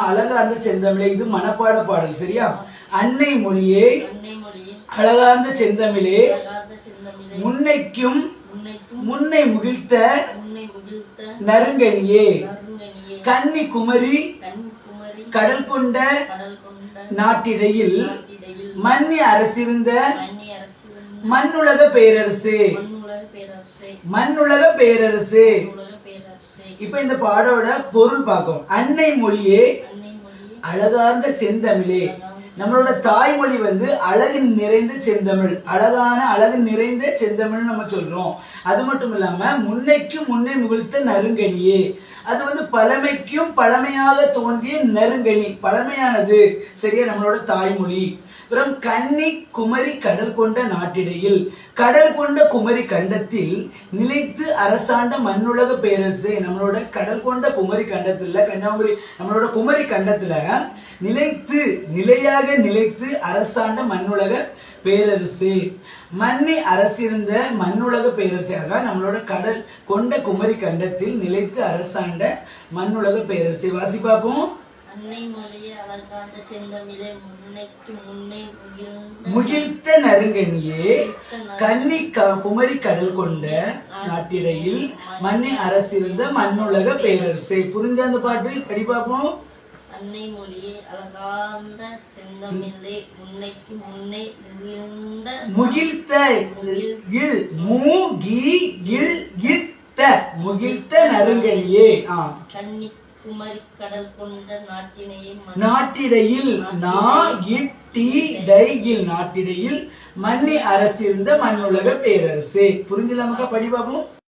அழகார்ந்த செந்தமிழே, இது மனப்பாட பாடல். சரியா? அன்னை மொழியே அழகார்ந்த செந்தமிழே, முன்னைக்கும் முன்னை முகிழ்த்த நறுங்கனியே, கன்னி குமரி கடல் கொண்ட நாட்டிடையில் மன்னி அரசிருந்த மண்ணுலக பேரரசு. மண்ணுலக பேரரசு. இப்ப இந்த பாடோட பொருள் பார்க்கும். அன்னை மொழியே அழகார்ந்த செந்தமிழே. நம்மளோட தாய்மொழி அழகு நிறைந்த செந்தமிழ். அழகான அழகு நிறைந்த செந்தமிழ் நம்ம சொல்றோம். அது மட்டும் இல்லாம முன்னைக்கும் முன்னை முகிழ்த்த நறுங்கனியே, அது பழமைக்கும் பழமையாக தோன்றிய நறுங்கனி, பழமையானது. சரியா? நம்மளோட தாய்மொழி. அப்புறம் கன்னி குமரி கடல் கொண்ட நாட்டிடையில், கடல் கொண்ட குமரி கண்டத்தில் நிலைத்து அரசாண்ட மண்ணுலக பேரரசு. நம்மளோட கடல் கொண்ட குமரி கண்டத்துல, கன்னியாகுமரி நம்மளோட குமரி கண்டத்துல நிலைத்து நிலையாக நிலைத்து அரசாண்ட மண்ணுலக பேரரசு. மன்னி அரசிருந்த மண்ணுலக பேரரசு. அதான் நம்மளோட கடல் கொண்ட குமரி கண்டத்தில் நிலைத்து அரசாண்ட மண்ணுலக பேரரசு. வாசி பார்ப்போம். அன்னை மொழியே அழகார்ந்த செந்தமிழே, முன்னைக்கு முன்னே முகிழ்த்த நறுங்கனியே, கன்னி குமரி கடல் கொண்ட நாட்டிடையில் மன்னி அரசிருந்த மண்ணுலக பேரரசு. புரிஞ்ச அந்த பாட்டு படி பார்ப்போம். அன்னை மொழியே அழகார்ந்த செந்தமிழே, முன்னைக்கு முன்னே முகிழ்த்த முகிழ்த்த நறுங்கனியே, கன்னி குமரி கடல் கொண்ட நாட்டிடையில் நாட்டிடையில் மன்னி அரசிருந்த மண்ணுலக பேரரசு. புரிஞ்சுலாமக்கா? படி பாப்போம்.